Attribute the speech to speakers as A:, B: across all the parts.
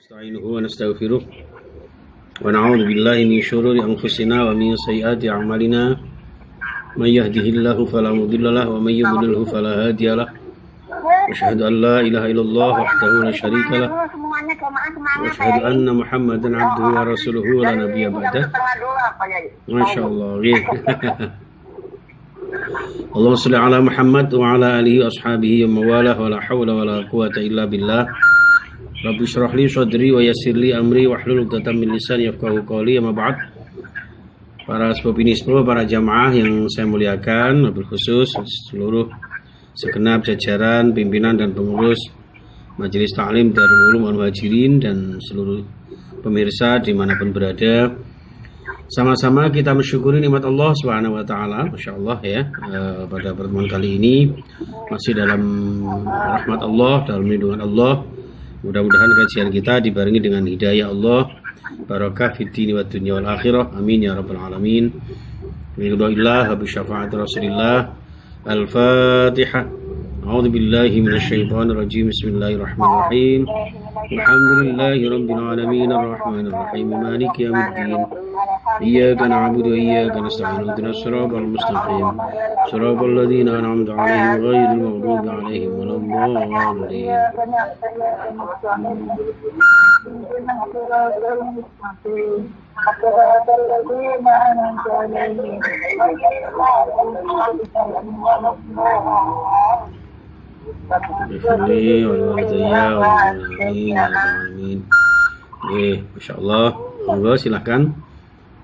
A: نستعينه ونستغفره ونعوذ بالله من شرور أنفسنا ومن سيئات أعمالنا من يهده الله فلا مضل له ومن يضلله فلا هادي له أشهد أن لا إله إلا الله وحده لا شريك له وأشهد أن محمدا عبده ورسوله ولا نبي بعده. ما شاء الله. اللهم صل على محمد وعلى آله وأصحابه ومن والاه ولا حول ولا قوة إلا بالله. Rabbi syrah li sadri wa yassir li amri wahlul 'uqdatam min lisani yafqahu qawli. Amma ba'd. Para sepuh, para jamaah yang saya muliakan, wabil khusus seluruh segenap jajaran pimpinan dan pengurus Majelis Ta'lim Darul Ulum Al-Muhajirin dan seluruh pemirsa dimanapun berada, sama-sama kita mensyukuri nikmat Allah Subhanahu wa taala. Masyaallah ya. Pada pertemuan kali ini masih dalam rahmat Allah, dalam lindungan Allah. Mudah-mudahan kajian kita dibarengi dengan hidayah Allah, barakah fid dini wad dunya wal akhirah. Amin ya rabbal alamin. Biridillah wa bi syafaat Rasulillah. Al-Fatihah. A'udzu billahi minasyaitonir rajim. Bismillahirrahmanirrahim. Alhamdulillahi rabbil alamin arrahmanir rahim maliki yaumiddin. Iyyaka na'budu wa iyyaka nasta'in. Ihdinas siratal mustaqim. Siratal ladzina an'amta 'alaihim ghairil maghdubi 'alaihim waladdallin. Masya Allah. Monggo silakan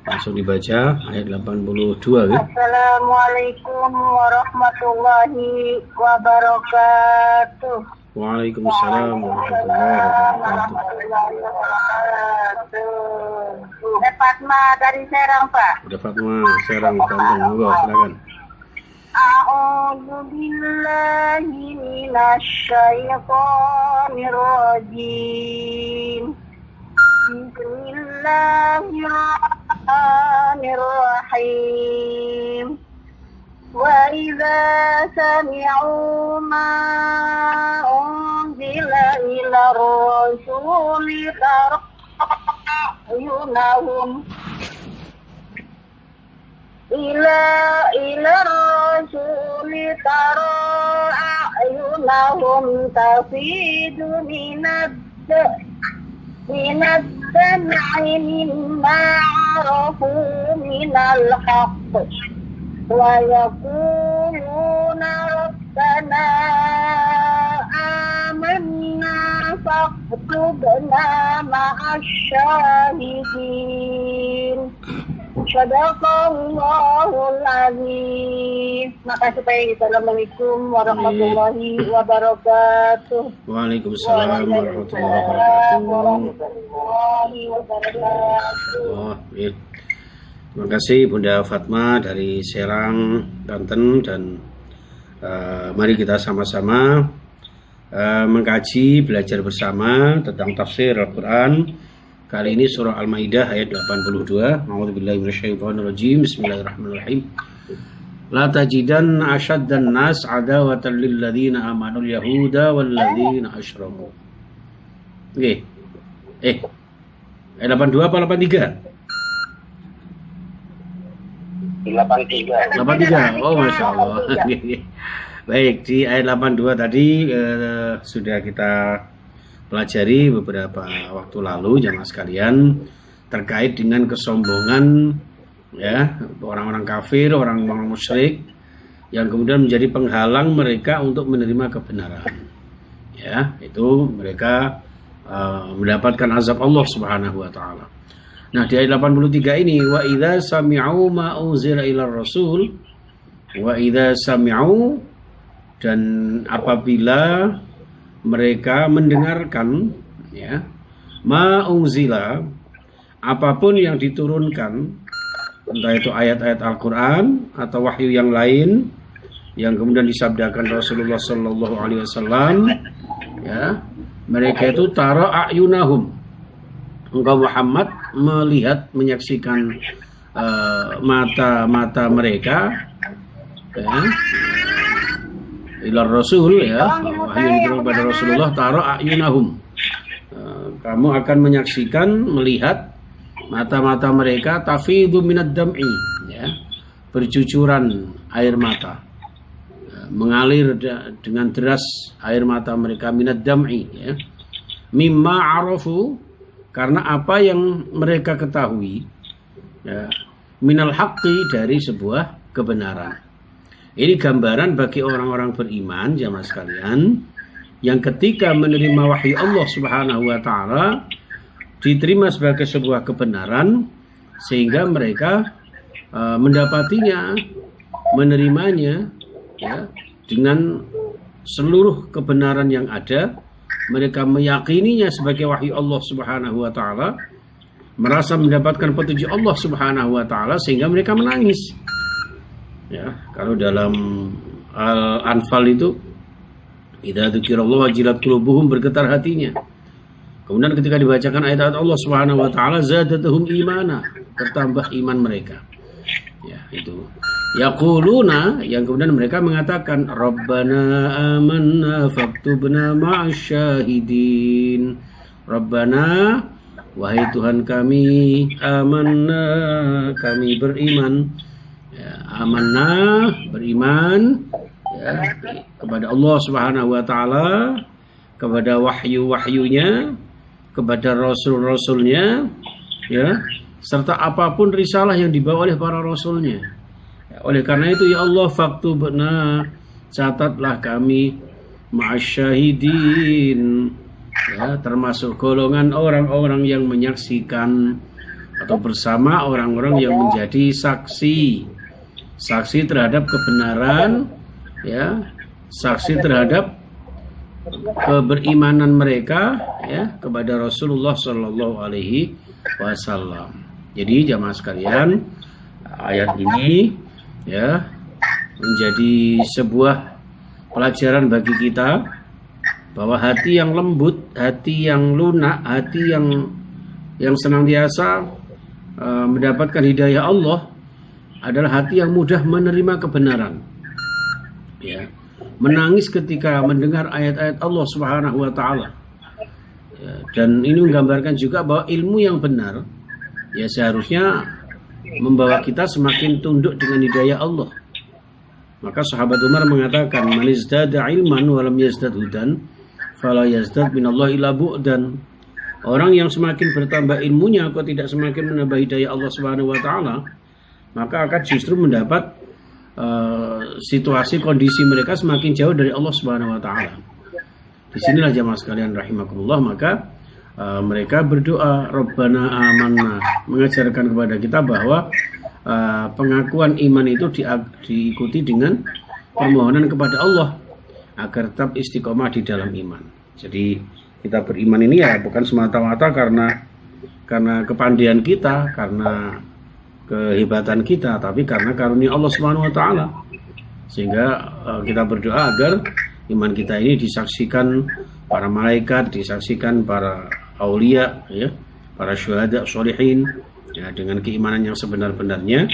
A: langsung dibaca ayat 82 ya.
B: Assalamualaikum warahmatullahi wabarakatuh.
A: Waalaikumsalam warahmatullahi wabarakatuh.
B: Fatma dari Serang, Pak.
A: Udah Fatma Serang, Banten. Monggo silakan.
B: A'udzu billahi minasyaitonir rajim. Bismillahirrahmanirrahim. Wa idza sami'u ma unzila ila rasuli tara ayunahum ila rasuli tara ayunahum tafidu minad-dam'i mimma 'arafu minal haqq wa yaquluna rabbana amanna faktubna ma'asyahidin. Sadaqallahul azim. Makasih Pak. Assalamualaikum warahmatullahi wabarakatuh.
A: Waalaikumsalam warahmatullahi wabarakatuh. Terima kasih Bunda Fatma dari Serang, Banten, dan mari kita sama-sama mengkaji, belajar bersama tentang tafsir Al-Quran. Kali ini surah Al-Maidah ayat 82. A'udzubillahi minasyaitonir rajim. Bismillahirrahmanirrahim. La tajidanna ashaddan nas adawatan lil ladzina amanu yahuda wal ladzina asyraku. Oke. Ayat 82 apa 83? 83. Oh, Masya Allah. Baik, di ayat 82 tadi sudah kita pelajari beberapa waktu lalu jamaah sekalian terkait dengan kesombongan ya orang-orang kafir, orang-orang musyrik yang kemudian menjadi penghalang mereka untuk menerima kebenaran. Ya, itu mereka mendapatkan azab Allah Subhanahu wa taala. Nah, di ayat 83 ini wa idza sami'u ma unzila ilar rasul wa idza sami'u, dan apabila mereka mendengarkan ya ma unzila, apapun yang diturunkan, entah itu ayat-ayat Al-Quran atau wahyu yang lain yang kemudian disabdakan Rasulullah Sallallahu Alaihi Wasallam, ya mereka itu tara a'yunahum, engkau Muhammad melihat, menyaksikan mata-mata mereka ya, ilar rasul ya, wahyu yang diturunkan kepada Rasulullah tara a'yunahum, kamu akan menyaksikan, melihat mata-mata mereka tafidhu minad dam'i, ya, bercucuran air mata, mengalir dengan deras air mata mereka, minad dam'i, ya, mimma arafu, karena apa yang mereka ketahui, ya, minal haqqi, dari sebuah kebenaran. Ini gambaran bagi orang-orang beriman, jamaah sekalian, yang ketika menerima wahyu Allah Subhanahu wa taala diterima sebagai sebuah kebenaran, sehingga mereka mendapatinya, menerimanya, ya, dengan seluruh kebenaran yang ada. Mereka meyakininya sebagai wahyu Allah Subhanahu wa taala, merasa mendapatkan petunjuk Allah Subhanahu wa taala, sehingga mereka menangis. Ya, kalau dalam Al-Anfal itu, idza dzukirallahu wajilat qulubuhum, bergetar hatinya. Kemudian ketika dibacakan ayat-ayat Allah Subhanahu wa taala, zadatuhum imana, bertambah iman mereka. Ya, itu. Yaquluna, yang kemudian mereka mengatakan, Rabbana amanna faktubna ma'asyahidin. Rabbana, wahai Tuhan kami, amanna, kami beriman. Ya, amanna, beriman, ya, kepada Allah Subhanahu wa taala, kepada wahyu-wahyunya, kepada rasul-rasulnya, ya, serta apapun risalah yang dibawa oleh para rasulnya. Ya, oleh karena itu, ya Allah, faktubna, catatlah kami ma'asyahidin, ya, termasuk golongan orang-orang yang menyaksikan atau bersama orang-orang yang menjadi saksi terhadap kebenaran, ya, saksi terhadap keberimanan mereka, ya, kepada Rasulullah Shallallahu Alaihi Wasallam. Jadi jamaah sekalian, ayat ini, ya, menjadi sebuah pelajaran bagi kita bahwa hati yang lembut, hati yang lunak, hati yang senantiasa mendapatkan hidayah Allah adalah hati yang mudah menerima kebenaran, ya, menangis ketika mendengar ayat-ayat Allah Subhanahu wa taala. Ya, dan ini menggambarkan juga bahwa ilmu yang benar, ya, seharusnya membawa kita semakin tunduk dengan hidayah Allah. Maka sahabat Umar mengatakan, man izdada ilman wa lam yazdad hudan fala yazdad minallahi illa bu'dan. Orang yang semakin bertambah ilmunya kok tidak semakin menambah hidayah Allah Subhanahu wa taala, maka akan justru mendapat situasi kondisi mereka semakin jauh dari Allah Subhanahu wa taala. Disinilah jamaah sekalian rahimakumullah, maka mereka berdoa Rabbana amanna, mengajarkan kepada kita bahwa pengakuan iman itu diikuti dengan permohonan kepada Allah agar tetap istiqomah di dalam iman. Jadi kita beriman ini ya bukan semata-mata karena kepandaian kita, karena kehebatan kita, tapi karena karunia Allah Subhanahu wa taala. Sehingga kita berdoa agar iman kita ini disaksikan para malaikat, disaksikan para aulia, ya, para syuhada, sholihin, ya, dengan keimanan yang sebenar-benarnya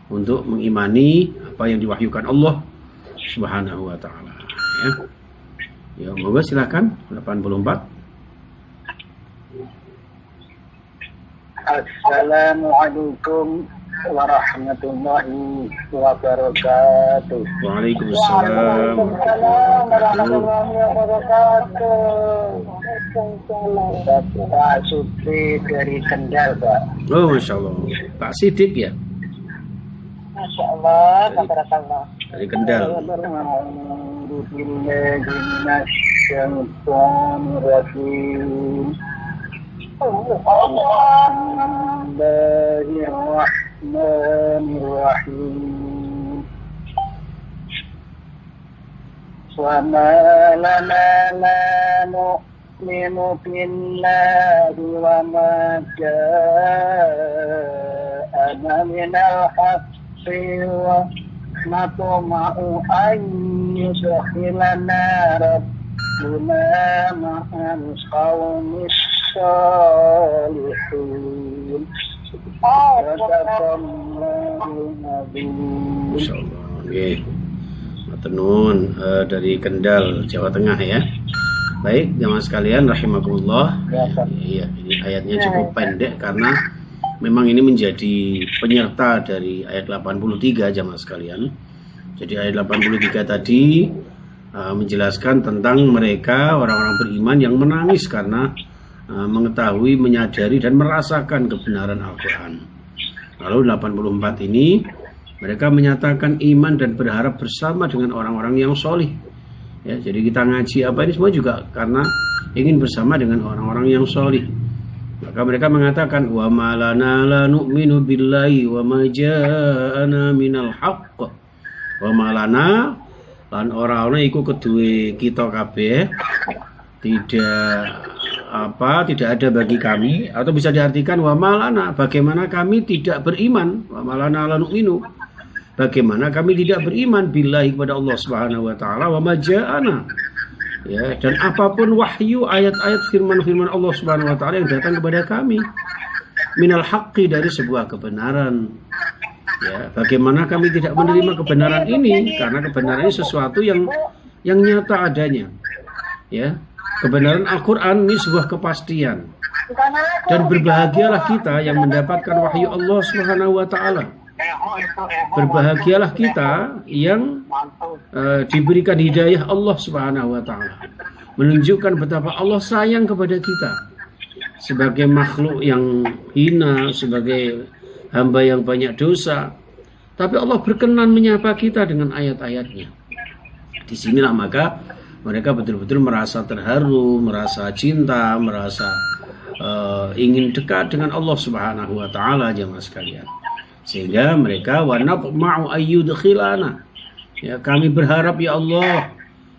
A: untuk mengimani apa yang diwahyukan Allah Subhanahu wa taala, ya. Ya, moga silakan 84.
B: Assalamualaikum warahmatullahi wabarakatuh.
A: Waalaikumsalam
B: warahmatullahi wabarakatuh. Pak Supri dari Kendal, Pak.
A: Oh, Masya Allah. Pak Sidik ya?
B: Masya Allah, tabarakallah.
A: Dari Kendal.
B: Bismillahirrahmanirrahim. Wa ma lana la nu'minu billahi wa ma ja'ana minal haqqi wa natma'u an yudkhilana rabbuna ma'al qawmis sholihin.
A: Masya Allah. Oke. Matenun dari Kendal, Jawa Tengah ya. Baik, jamaah sekalian rahimakumullah.
B: Ya, Ustaz.
A: Iya, ini ayatnya cukup pendek karena memang ini menjadi penyerta dari ayat 83 jamaah sekalian. Jadi ayat 83 tadi menjelaskan tentang mereka orang-orang beriman yang menangis karena mengetahui, menyadari dan merasakan kebenaran Al-Quran. Lalu 84 ini mereka menyatakan iman dan berharap bersama dengan orang-orang yang solih. Ya, jadi kita ngaji apa ini semua juga karena ingin bersama dengan orang-orang yang solih. Maka mereka mengatakan wa ma lana la nu'minu billahi wa ma ja'ana minal haqq. Wa ma lana lan ora-ora iku keduwe kita kabeh tidak ada bagi kami, atau bisa diartikan wa ma lana, bagaimana kami tidak beriman, wa ma lana la nu'minu, bagaimana kami tidak beriman billahi kepada Allah Subhanahu wa taala wa ma ja'ana. Ya, dan apapun wahyu ayat-ayat firman-firman Allah Subhanahu wa taala yang datang kepada kami minal haqqi, dari sebuah kebenaran. Ya, bagaimana kami tidak menerima kebenaran ini, karena kebenaran ini sesuatu yang nyata adanya. Ya, kebenaran Al-Quran ini sebuah kepastian. Dan berbahagialah kita yang mendapatkan wahyu Allah Subhanahu wa taala. Berbahagialah kita yang diberikan hidayah Allah Subhanahu wa taala, menunjukkan betapa Allah sayang kepada kita sebagai makhluk yang hina, sebagai hamba yang banyak dosa, tapi Allah berkenan menyapa kita dengan ayat-ayatnya. Disinilah maka mereka betul-betul merasa terharu, merasa cinta, merasa ingin dekat dengan Allah Subhanahu wa taala jemaah sekalian. Sehingga mereka wa natma'u ayyudkhilana. Ya, kami berharap ya Allah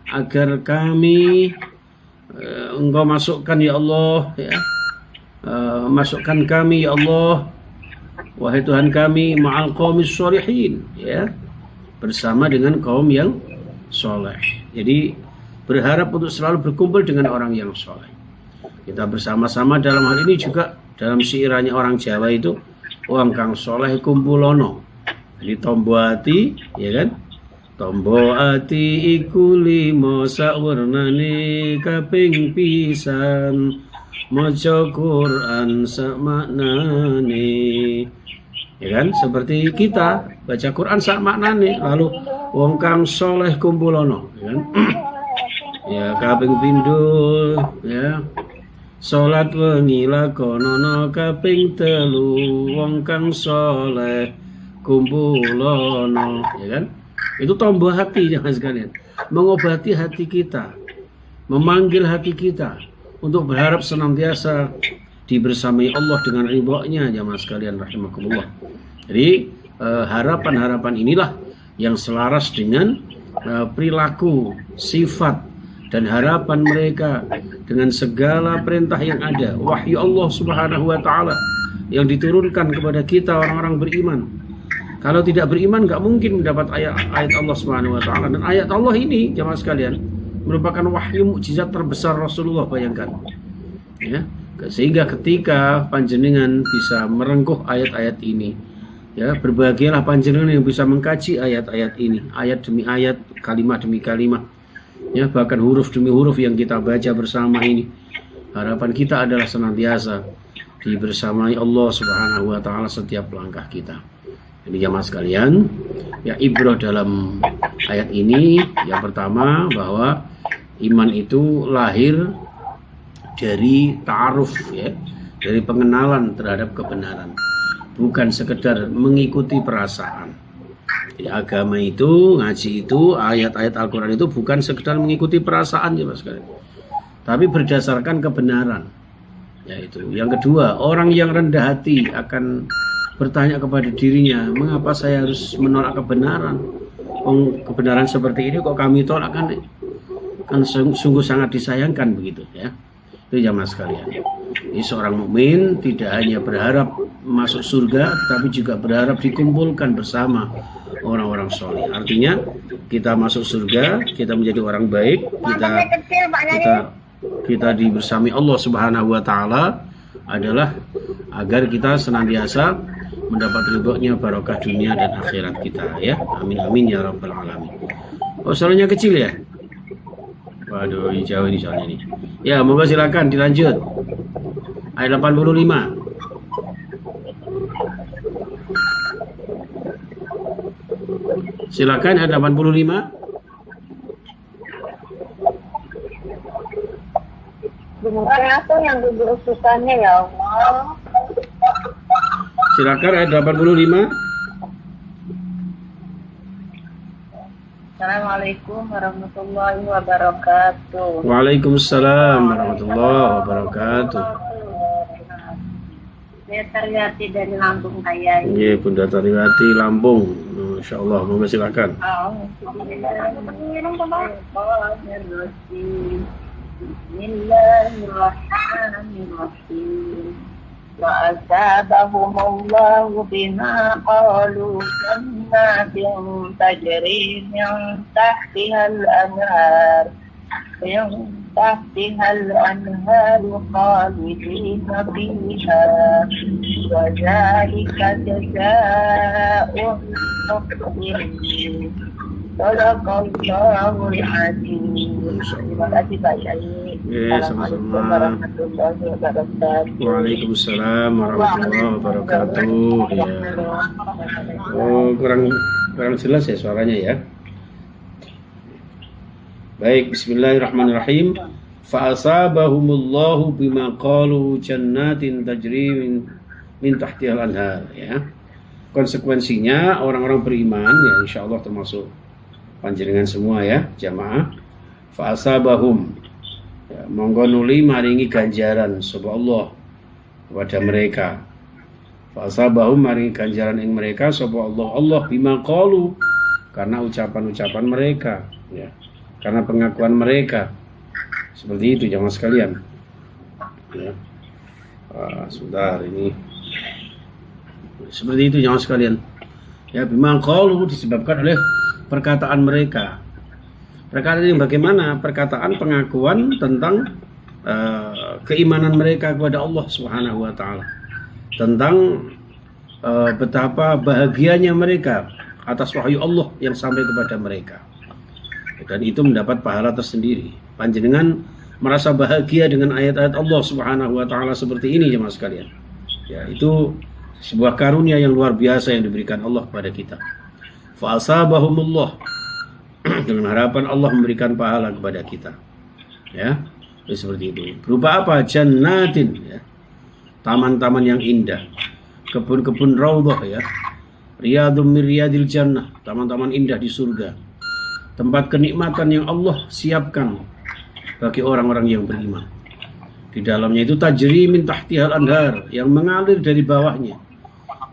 A: agar kami Engkau masukkan ya Allah, ya. Masukkan kami ya Allah, wahai Tuhan kami, ma'al qaumis sholihin, ya, bersama dengan kaum yang soleh. Jadi berharap untuk selalu berkumpul dengan orang yang soleh. Kita bersama-sama dalam hal ini juga dalam syairnya orang Jawa itu, wong kang soleh kumpulono. Jadi tombo ati, ya kan? Tombo ati iku limo sakwernane kaping pisan, maca Quran sak maknane. Ya kan? Seperti kita baca Quran sak maknane, lalu wong kang soleh kumpulono, ya kan? Ya kaping pindho, ya. Salat wengi lakonono kaping 3, wong kang soleh kumpulono, ya kan? Itu tombo hati jangan sekalian, mengobati hati kita, memanggil hati kita untuk berharap senantiasa dibersamai Allah dengan ridhonya jamaah sekalian rahimakumullah. Jadi harapan-harapan inilah yang selaras dengan perilaku, sifat dan harapan mereka dengan segala perintah yang ada, wahyu Allah Subhanahu wa taala yang diturunkan kepada kita orang-orang beriman. Kalau tidak beriman nggak mungkin mendapat ayat Allah Subhanahu wa taala. Dan ayat Allah ini jemaah sekalian merupakan wahyu mukjizat terbesar Rasulullah, bayangkan. Ya, sehingga ketika panjenengan bisa merengkuh ayat-ayat ini, ya, berbahagialah panjenengan yang bisa mengkaji ayat-ayat ini, ayat demi ayat, kalimat demi kalimat. Ya, bahkan huruf demi huruf yang kita baca bersama ini. Harapan kita adalah senantiasa dibersamai Allah Subhanahu wa taala setiap langkah kita. Jadi jamaah sekalian, ya, ibrah dalam ayat ini yang pertama bahwa iman itu lahir dari ta'aruf, ya, dari pengenalan terhadap kebenaran, bukan sekedar mengikuti perasaan. Jadi agama itu, ngaji itu, ayat-ayat Al-Quran itu bukan sekedar mengikuti perasaan ya Mas, tapi berdasarkan kebenaran. Yaitu yang kedua, orang yang rendah hati akan bertanya kepada dirinya, mengapa saya harus menolak kebenaran? Kebenaran seperti ini kok kami tolak, kan sungguh sangat disayangkan begitu, ya. Itu jamaah sekalian. Jadi seorang mukmin tidak hanya berharap masuk surga, tetapi juga berharap dikumpulkan bersama orang-orang soleh. Artinya kita masuk surga, kita menjadi orang baik, kita dibersami Allah Subhanahu wa taala adalah agar kita senantiasa mendapat ridhonya, barokah dunia dan akhirat kita, ya. Amin amin ya rabbal alamin. Oh, suaranya kecil ya? Waduh, jauh ini soalnya ini. Ya, moga silakan dilanjut. Ayat 85. Silakan ayat 85.
B: Bukan aku yang duduk susahnya ya Allah.
A: Silakan ayat 85.
B: Assalamualaikum warahmatullahi wabarakatuh.
A: Waalaikumsalam warahmatullahi wabarakatuh.
B: Saya Taryati dari Lampung Kaya.
A: Iya, Bunda Taryati Lampung. Masya Allah, moga silakan.
B: Bismillahirrahmanirrahim. وأثابهم الله بما قالوا جنات تجري من تحتها الأنهار خالدين فيها وذلك جزاء المحسنين صدق الله العظيم. Terima kasih Pak Yai. Assalamualaikum warahmatullahi wabarakatuh.
A: Waalaikumsalam warahmatullahi wabarakatuh. Ya. Oh, kurang jelas ya suaranya ya. Baik, bismillahirrahmanirrahim. Fa asabahumullahu bima qalu jannatin tajri min tahtihal anhar, ya. Konsekuensinya orang-orang beriman ya insyaallah termasuk panjenengan semua ya, jamaah. Fa asabahum, ya, monggo nuli maringi ganjaran sapa Allah kepada mereka. Fa asabahum maringi ganjaran ing mereka sapa Allah bima qalu, karena ucapan-ucapan mereka ya. Karena pengakuan mereka. Seperti itu jamaah sekalian. Ya. Sebentar ini. Seperti itu jamaah sekalian. Ya, bima qalu disebabkan oleh perkataan mereka. Perkataan yang bagaimana? Perkataan pengakuan tentang keimanan mereka kepada Allah Subhanahu wa taala. Tentang betapa bahagianya mereka atas wahyu Allah yang sampai kepada mereka. Dan itu mendapat pahala tersendiri. Panjenengan merasa bahagia dengan ayat-ayat Allah Subhanahu wa taala seperti ini jemaah sekalian. Ya, itu sebuah karunia yang luar biasa yang diberikan Allah kepada kita. Fa asabahumullah, dengan harapan Allah memberikan pahala kepada kita. Ya, seperti itu. Berupa apa? Jannatin, ya. Taman-taman yang indah, kebun-kebun raudhah ya. Riyadum min riyadil jannah, taman-taman indah di surga. Tempat kenikmatan yang Allah siapkan bagi orang-orang yang beriman. Di dalamnya itu tajri min tahtihal anhar, yang mengalir dari bawahnya.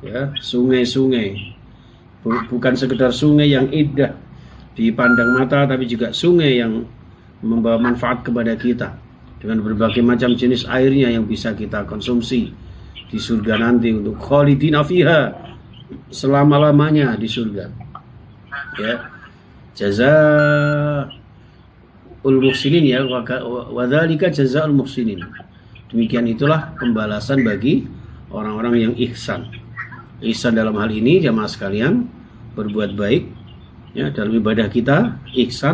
A: Ya, sungai-sungai. Bukan sekedar sungai yang indah dipandang mata, tapi juga sungai yang membawa manfaat kepada kita dengan berbagai macam jenis airnya yang bisa kita konsumsi di surga nanti untuk khalidina fiha, selama-lamanya di surga. Ya. Jazaa'ul muhsinin ya, wa dzalika jazaa'ul muhsinin. Demikian itulah pembalasan bagi orang-orang yang ihsan. Ihsan dalam hal ini jamaah sekalian berbuat baik ya dalam ibadah kita, ihsan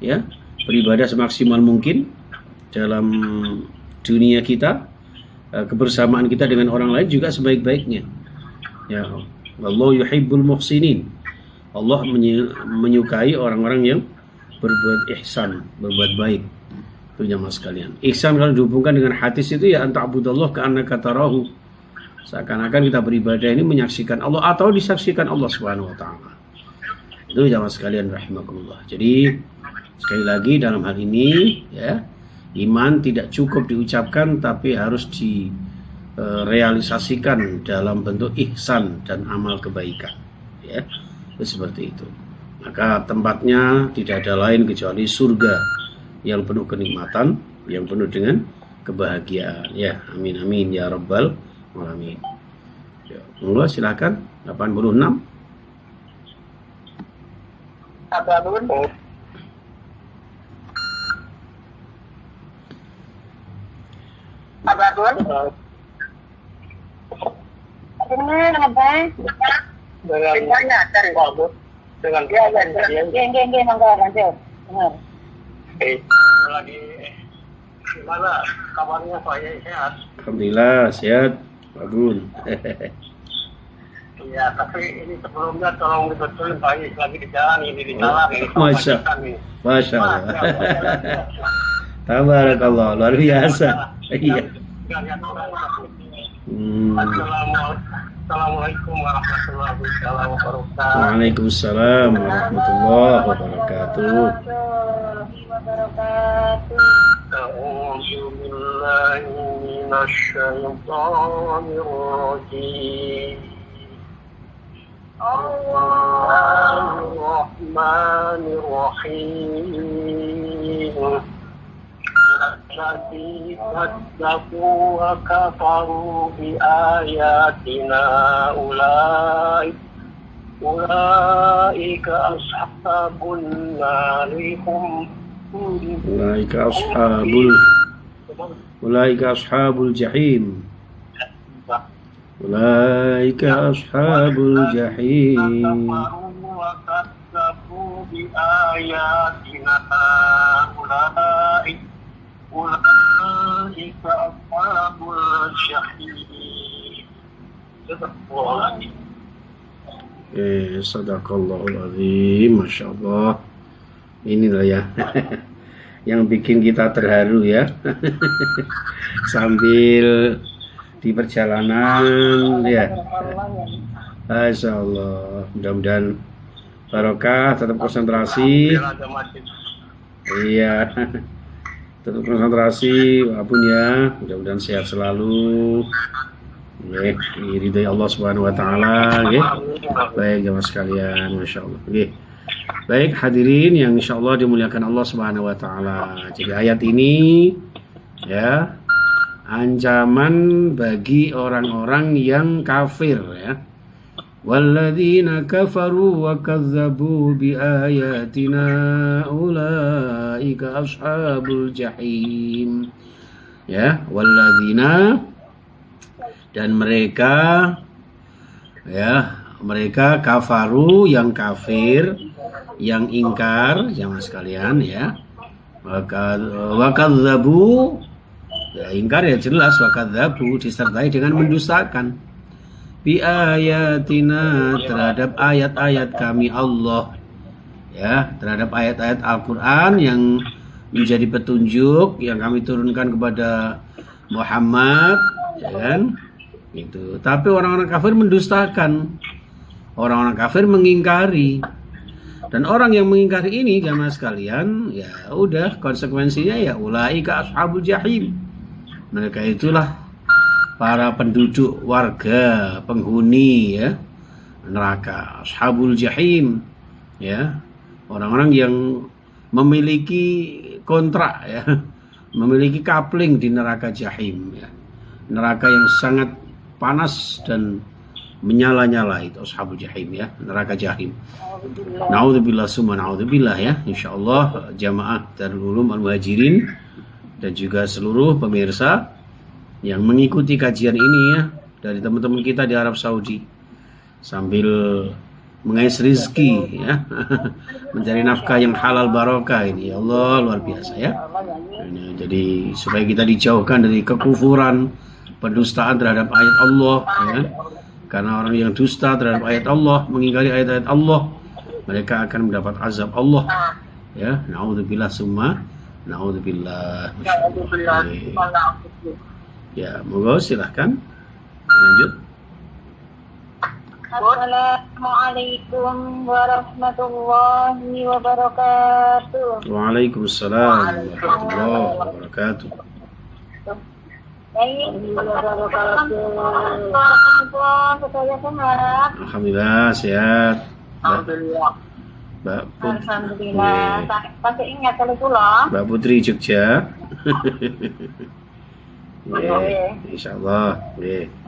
A: ya, beribadah semaksimal mungkin dalam dunia kita, kebersamaan kita dengan orang lain juga sebaik-baiknya. Ya, wallahu yuhibbul muhsinin. Allah menyukai orang-orang yang berbuat ihsan, berbuat baik. Itu jamaah sekalian. Ihsan kalau dihubungkan dengan hadis itu ya anta'budallah ka'annaka tarahu. Seakan-akan kita beribadah ini menyaksikan Allah atau disaksikan Allah Subhanahu wa taala. Itu jamaah sekalian rahimakumullah. Jadi sekali lagi dalam hal ini ya, iman tidak cukup diucapkan tapi harus direalisasikan dalam bentuk ihsan dan amal kebaikan. Ya. Seperti itu. Maka tempatnya tidak ada lain kecuali surga yang penuh kenikmatan, yang penuh dengan kebahagiaan. Ya, amin amin ya rabbal alamin. Ya, monggo silakan 86.
B: Apa dulu? Apa dulu? Ini apa? Dengan dia mangga lanjut. Benar.
C: lagi gimana kabarnya Pak Yai, sehat?
A: Alhamdulillah sehat, Pak Gun.
C: Iya, tapi ini sebelumnya tolong dibetulin Pak Yai, lagi di jalan ini di jalan ini.
A: Masya Allah. Tabarakallah, luar biasa. Iya.
C: Assalamualaikum warahmatullahi wabarakatuh.
A: Waalaikumsalam warahmatullahi wabarakatuh.
C: A'udzu billahi minasyaitonir rajim. Bismillahirrahmanirrahim. الذي كذبوا وكفروا بآياتنا أولئك أصحاب النار هم
A: أولئك أصحاب الجحيم. أولئك أصحاب الجحيم.
C: وكذبوا بآياتنا أولئك أصحاب الجحيم.
A: Sadaqallahul azim, Masya Allah. Inilah ya yang bikin kita terharu ya. Sambil di perjalanan ya. Masya Allah. Mudah-mudahan barokah, tetap konsentrasi. Iya. Tetap konsentrasi apapun ya, mudah-mudahan sehat selalu. Ya, ridai Allah Subhanahu wa taala, ya. Baik jemaah sekalian, Masya Allah. Ya. Baik hadirin yang insya Allah dimuliakan Allah Subhanahu wa taala. Jadi ayat ini ya ancaman bagi orang-orang yang kafir ya. Walladzina kafaru wa kazzabu biayatina ulaika ashabul jahim. Ya, walladzina dan mereka ya, mereka kafaru yang kafir, yang ingkar, jamaah sekalian ya. Wa kazzabu ya, ingkar ya jelas, wa kazzabu disertai dengan mendustakan. Bi ayatina terhadap ayat-ayat kami Allah ya, terhadap ayat-ayat Al-Quran yang menjadi petunjuk yang kami turunkan kepada Muhammad ya kan itu. Tapi orang-orang kafir mendustakan, orang-orang kafir mengingkari, dan orang yang mengingkari ini jamaah sekalian ya udah konsekuensinya ya ulaika ashabul jahim. Mereka itulah para penduduk, warga, penghuni ya neraka, ashabul jahim ya, orang-orang yang memiliki kontrak ya, memiliki kapling di neraka jahim ya, neraka yang sangat panas dan menyala-nyala, itu ashabul jahim ya, neraka jahim. Naudzubillah summa naudzubillah ya. Insyaallah jamaah Darul Ulum Al-Muhajirin dan juga seluruh pemirsa yang mengikuti kajian ini ya dari teman-teman kita di Arab Saudi sambil mengais rizki ya mencari nafkah yang halal barokah ini ya Allah, luar biasa ya. Ini, jadi supaya kita dijauhkan dari kekufuran, pendustaan terhadap ayat Allah ya. Karena orang yang dusta terhadap ayat Allah, mengingkari ayat-ayat Allah, mereka akan mendapat azab Allah ya. Naudzubillah summa naudzubillah. Ya, moga silahkan lanjut.
B: Assalamualaikum warahmatullahi wabarakatuh.
A: Waalaikumsalam warahmatullahi wabarakatuh. Alhamdulillah sehat.
B: Alhamdulillah.
A: Alhamdulillah.
B: Pakai ingat kalau pulang.
A: Mbak Putri Jogja. Insyaallah.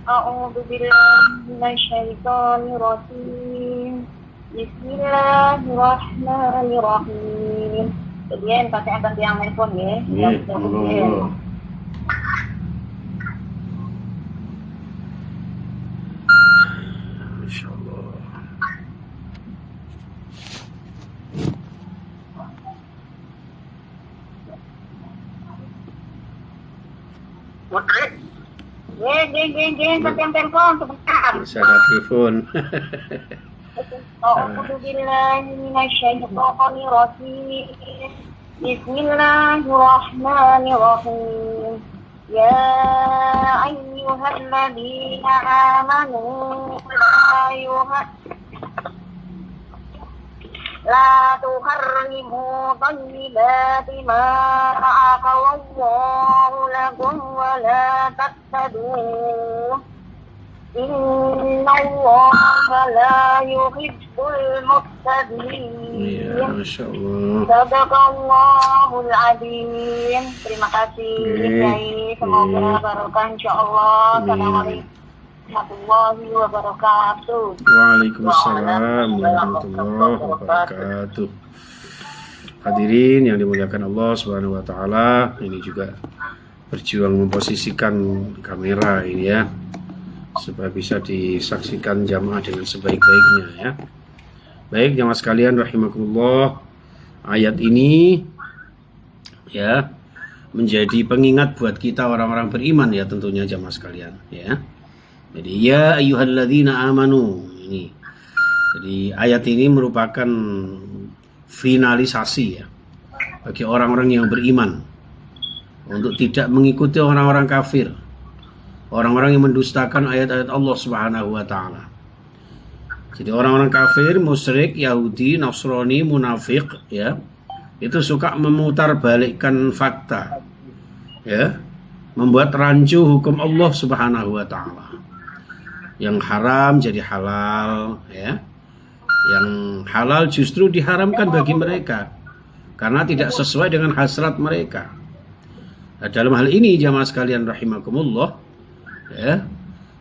B: A'udzu billahi minasyaitonir rajim. Bismillahirrahmanirrahim. Kemudian pakai akan yang handphone ya.
A: Insyaallah.
B: Tapi yang telepon sebentar.
A: Bisa ada telepon.
B: A'udzu billahi minasyaitonir rajim. Bismillahirrahmanirrahim. Ya ayyuhalladzina amanu la tuharrimu thayyibati ma ahallallahu lakum wa la tattadu innallaha la yuhibbul mu'tadin.
A: Ya, Masya Allah.
B: Sadaqallahul adzim. Terima kasih Kiai, semoga barokah insyaallah. Assalamualaikum warahmatullahi wabarakatuh.
A: Waalaikumsalam warahmatullahi wabarakatuh. Hadirin yang dimuliakan Allah Subhanahu wa taala, ini juga berjuang memposisikan kamera ini ya, supaya bisa disaksikan jamaah dengan sebaik-baiknya ya. Baik jamaah sekalian rahimakumullah, ayat ini ya menjadi pengingat buat kita orang-orang beriman ya tentunya jamaah sekalian ya. Jadi ya ayyuhalladzina amanu ini. Jadi ayat ini merupakan finalisasi ya bagi orang-orang yang beriman untuk tidak mengikuti orang-orang kafir, orang-orang yang mendustakan ayat-ayat Allah Subhanahu wa taala. Jadi orang-orang kafir, musyrik, Yahudi, Nasrani, munafik ya, itu suka memutarbalikkan fakta. Ya, membuat rancu hukum Allah Subhanahu wa taala. Yang haram jadi halal ya. Yang halal justru diharamkan bagi mereka karena tidak sesuai dengan hasrat mereka. Nah, dalam hal ini jamaah sekalian rahimakumullah ya,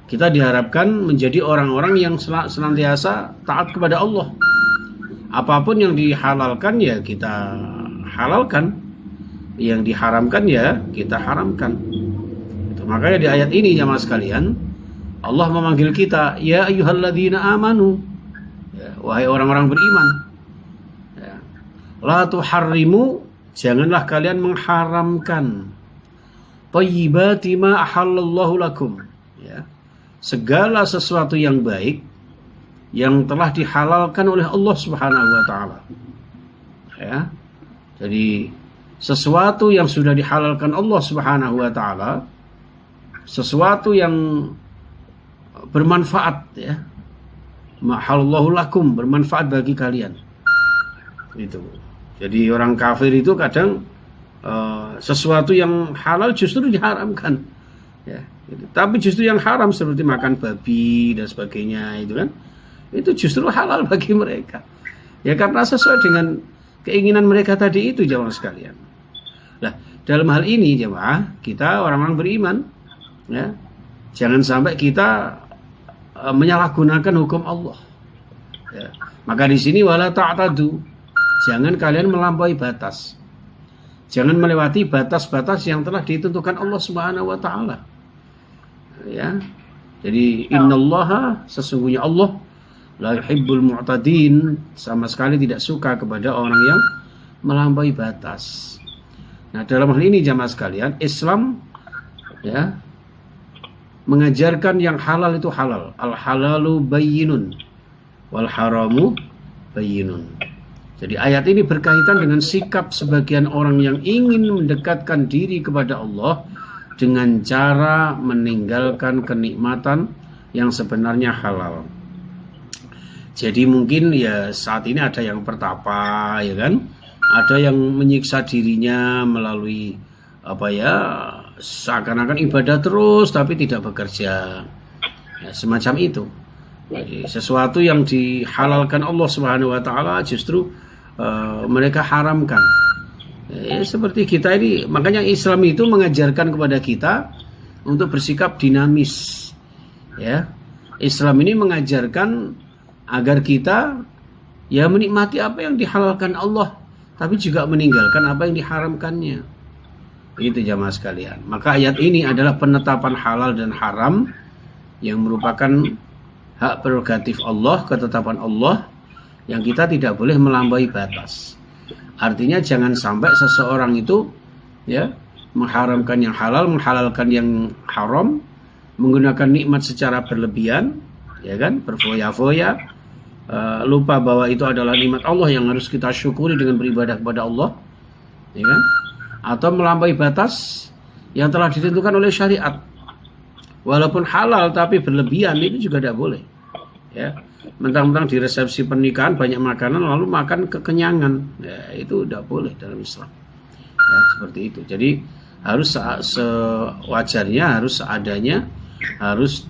A: kita diharapkan menjadi orang-orang yang senantiasa taat kepada Allah. Apapun yang dihalalkan ya kita halalkan, yang diharamkan ya kita haramkan. Itu makanya di ayat ini jamaah sekalian Allah memanggil kita ya ayyuhalladzina amanu ya, wahai orang-orang beriman ya. La tuharrimu, janganlah kalian mengharamkan thayyibati ma ahallallahu lakum ya, segala sesuatu yang baik yang telah dihalalkan oleh Allah Subhanahu wa taala ya. Jadi sesuatu yang sudah dihalalkan Allah Subhanahu wa taala, sesuatu yang bermanfaat ya, mahallallahu lakum, bermanfaat bagi kalian itu. Jadi orang kafir itu kadang sesuatu yang halal justru diharamkan ya gitu. Tapi justru yang haram seperti makan babi dan sebagainya itu kan, itu justru halal bagi mereka ya, karena sesuai dengan keinginan mereka tadi itu jamaah sekalian. Nah dalam hal ini jamaah, kita orang-orang beriman ya, jangan sampai kita menyalahgunakan hukum Allah. Ya. Maka di sini wala ta'tadu, jangan kalian melampaui batas. Jangan melewati batas-batas yang telah ditentukan Allah Subhanahu wa taala. Ya. Jadi innallaha, sesungguhnya Allah la yuhibbul mu'tadin, sama sekali tidak suka kepada orang yang melampaui batas. Nah, dalam hal ini jamaah sekalian, Islam ya mengajarkan yang halal itu halal. Al-halalu bayyinun wal haramu bayyinun. Jadi ayat ini berkaitan dengan sikap sebagian orang yang ingin mendekatkan diri kepada Allah dengan cara meninggalkan kenikmatan yang sebenarnya halal. Jadi mungkin ya saat ini ada yang pertapa ya kan, ada yang menyiksa dirinya melalui apa ya, seakan-akan ibadah terus tapi tidak bekerja ya, semacam itu. Jadi sesuatu yang dihalalkan Allah Subhanahu wa taala justru mereka haramkan ya, seperti kita ini. Makanya Islam itu mengajarkan kepada kita untuk bersikap dinamis ya. Islam ini mengajarkan agar kita ya menikmati apa yang dihalalkan Allah, tapi juga meninggalkan apa yang diharamkannya. Itu jamaah sekalian. Maka ayat ini adalah penetapan halal dan haram yang merupakan hak prerogatif Allah, ketetapan Allah yang kita tidak boleh melampaui batas. Artinya jangan sampai seseorang itu ya mengharamkan yang halal, menghalalkan yang haram, menggunakan nikmat secara berlebihan, ya kan, berfoya-foya, lupa bahwa itu adalah nikmat Allah yang harus kita syukuri dengan beribadah kepada Allah, ya kan, atau melampaui batas yang telah ditentukan oleh syariat. Walaupun halal tapi berlebihan itu juga tidak boleh, ya. Mentang-mentang di resepsi pernikahan banyak makanan lalu makan kekenyangan, ya, itu tidak boleh dalam Islam, ya, seperti itu. Jadi harus sewajarnya, harus seadanya, harus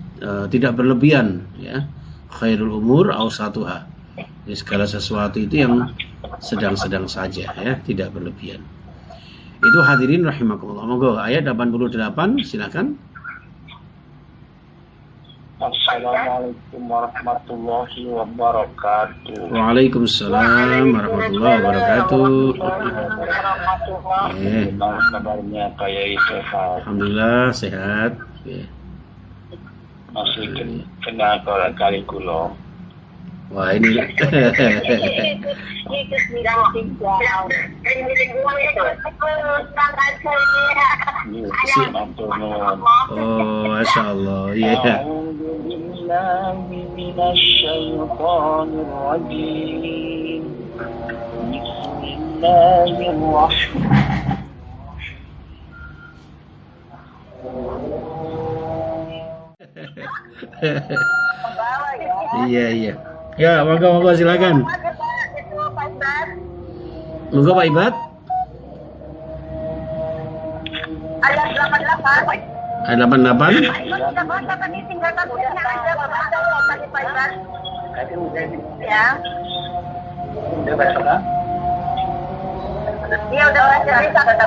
A: tidak berlebihan, ya. Khairul umur awsatuha. Jadi segala sesuatu itu yang sedang-sedang saja, ya, tidak berlebihan. Itu hadirin rahimakumullah. Monggo ayat 88 silakan.
C: Assalamualaikum warahmatullahi wabarakatuh.
A: Waalaikumsalam warahmatullahi wabarakatuh.
C: Gimana kabarnya kayak sehat?
A: Alhamdulillah sehat.
C: Masih kena kali kulo.
A: Wah ini oh Masya Allah, ya. Iya. Ya, monggo silakan. Monggo Pak Ibad.
B: Ayat 88.
A: Ayat 88.
B: Ya. Dia udah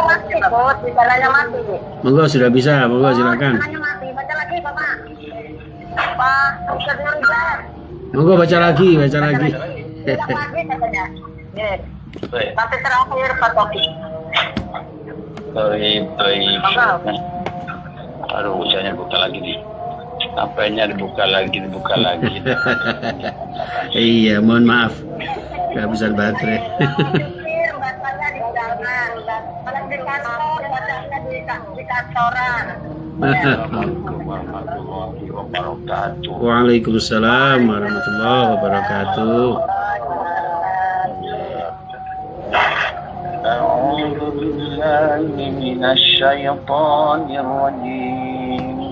B: mati, Bos. Bicaranya mati.
A: Monggo sudah bisa, monggo silakan.
B: Mati. Baca lagi, Bapak. Pak, Ustaz Nurul.
A: Monggo baca lagi.
B: Tapi terakhir Pak Taufik.
C: Baik. Aduh, usianya buka lagi nih. Apanya dibuka lagi.
A: Iya, mohon maaf. Kehabisan baterai.
B: Bacanya di jangan. Kalau di kantor, bacanya di kantoran.
C: Assalamualaikum warahmatullahi wabarakatuh.
A: Waalaikumsalam warahmatullahi wabarakatuh.
C: A'udzu billahi minasy syaithanir rajim.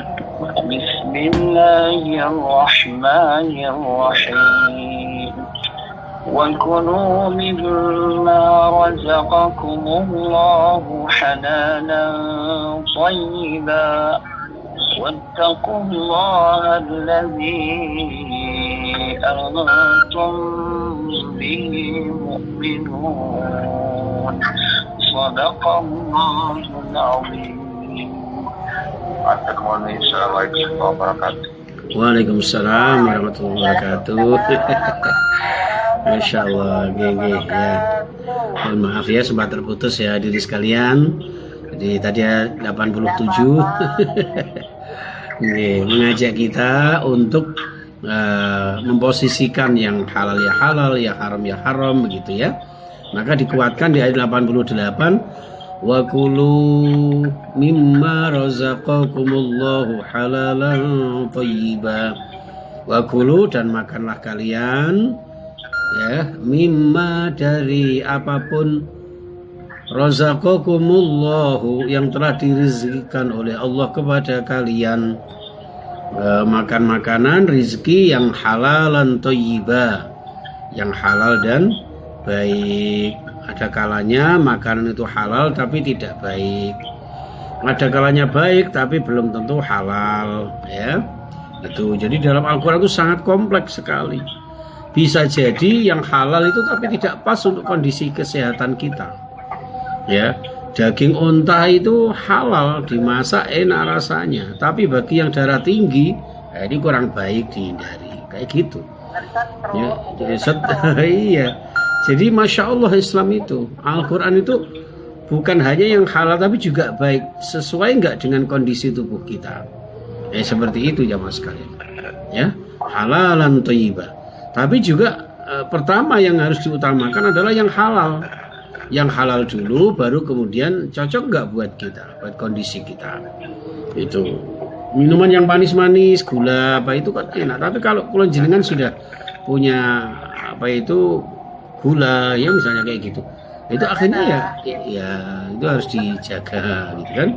C: Bismillahirrahmanirrahim. وَكُلُوا مِمَّا رَزَقَكُمُ اللَّهُ حَلَالًا طَيِّبًا وَاتَّقُوا اللَّهَ الَّذِي أَنْتُمْ بِهِ مُؤْمِنُونَ صَدَقَ اللَّهُ الْعَظِيمُ. Assalamualaikum warahmatullahi wabarakatuh.
A: Waalaikumsalam warahmatullahi wabarakatuh. Masya Allah, gege ya. Mohon maaf ya sempat terputus ya diri sekalian. Jadi tadi 87 mengajak kita untuk memposisikan yang halal, ya haram begitu ya. Maka dikuatkan di ayat 88, wa kulu mimma razaqakumullahu halalan thayyiba. Wa kulu, dan makanlah kalian, ya, mimma, dari apapun, razaqakumullahu, yang telah dirizkikan oleh Allah kepada kalian, makan makanan rizki yang halalan thayyiba, yang halal dan baik. Ada kalanya makanan itu halal tapi tidak baik, ada kalanya baik tapi belum tentu halal, ya. Itu jadi dalam Al-Quran itu sangat kompleks sekali. Bisa jadi yang halal itu tapi tidak pas untuk kondisi kesehatan kita, ya. Daging unta itu halal, dimasak enak rasanya, tapi bagi yang darah tinggi, ini kurang baik, dihindari, kayak gitu ya. Iya. Jadi Masya Allah, Islam itu, Al-Quran itu bukan hanya yang halal tapi juga baik, sesuai nggak dengan kondisi tubuh kita, seperti itu jamaah sekalian, ya. Halalan thayyibah. Tapi juga pertama yang harus diutamakan adalah yang halal. Yang halal dulu, baru kemudian cocok nggak buat kita, buat kondisi kita. Itu minuman yang manis-manis, gula apa itu kan enak. Tapi kalau kula jenengan sudah punya apa itu gula ya misalnya kayak gitu, itu akhirnya ya itu harus dijaga gitu kan.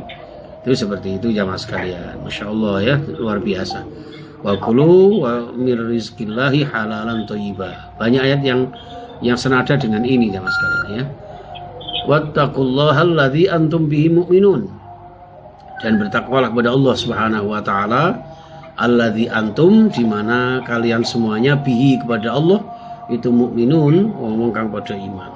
A: Itu seperti itu jamaah sekalian. Masya Allah ya, luar biasa. Wa kulu wa mir rizqillahi halalan thayyiba. Banyak ayat yang senada dengan ini jamaah sekalian ya. Wattaqullaha alladzi antum bihi mu'minun. Dan bertakwalah kepada Allah Subhanahu wa taala, alladzi antum, di mana kalian semuanya bihi kepada Allah itu mukminun, wong kang padha iman.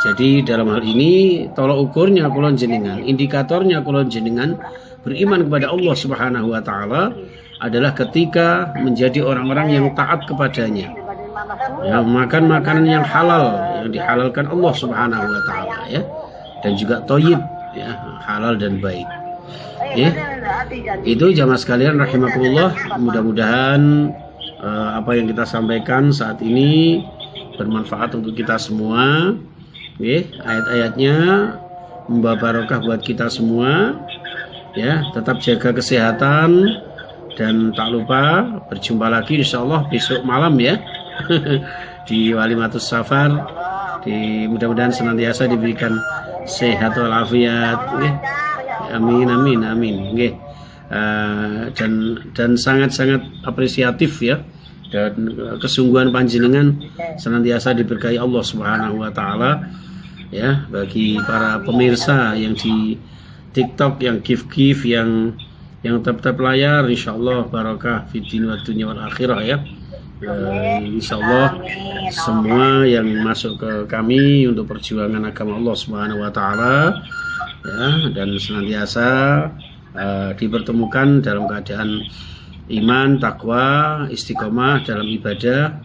A: Jadi dalam hal ini tolak ukurnya kula jenengan, indikatornya kula jenengan beriman kepada Allah Subhanahu wa taala adalah ketika menjadi orang-orang yang taat kepadanya. Ya, makan makanan yang halal, yang dihalalkan Allah Subhanahu wa taala ya. Dan juga thayyib ya, halal dan baik. Ya. Itu jamaah sekalian rahimakumullah, mudah-mudahan apa yang kita sampaikan saat ini bermanfaat untuk kita semua. Ayat-ayatnya membawa barokah buat kita semua. Ya, tetap jaga kesehatan dan tak lupa berjumpa lagi insyaallah besok malam ya. Di Walimatus Safar, mudah-mudahan senantiasa diberikan sehat walafiat. Amin amin amin. Dan sangat-sangat apresiatif ya, dan kesungguhan panjenengan senantiasa diberkahi Allah Subhanahu wa taala ya. Bagi para pemirsa yang di TikTok, yang give yang tap layar, insyaallah barokah fid din wa dunya wal akhirah ya. Insyaallah semua yang masuk ke kami untuk perjuangan agama Allah Subhanahu wa taala ya, dan senantiasa dipertemukan dalam keadaan iman, takwa, istiqomah dalam ibadah.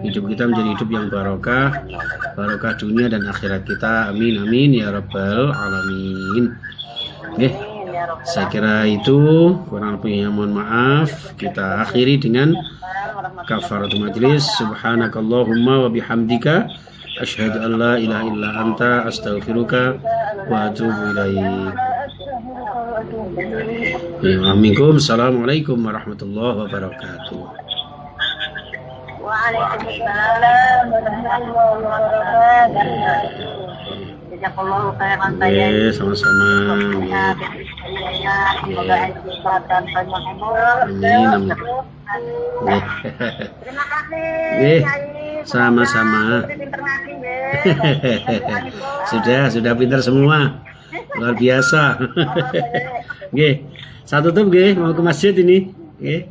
A: Hidup kita menjadi hidup yang barokah dunia dan akhirat kita. Amin amin ya rabbal alamin. Saya kira itu, kurang lebihnya mohon maaf. Kita akhiri dengan kafaratul majlis. Subhanakallahumma wa bihamdika asyhadu an la ilaha illa anta astaghfiruka wa atubu ilaik. Assalamualaikum warahmatullahi wabarakatuh.
B: Waalaikumsalam warahmatullahi wabarakatuh. Jazakallahu khairan saya.
A: Sama-sama.
B: Semoga kesehatan panjang umur.
A: Amin.
B: Terima kasih.
A: Sama-sama. Sudah pintar semua. Luar biasa. Nggih. Satu tutup nggih, mau ke masjid ini. Nggih.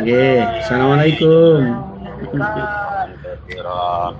A: Nggih. Assalamualaikum.
C: Kira.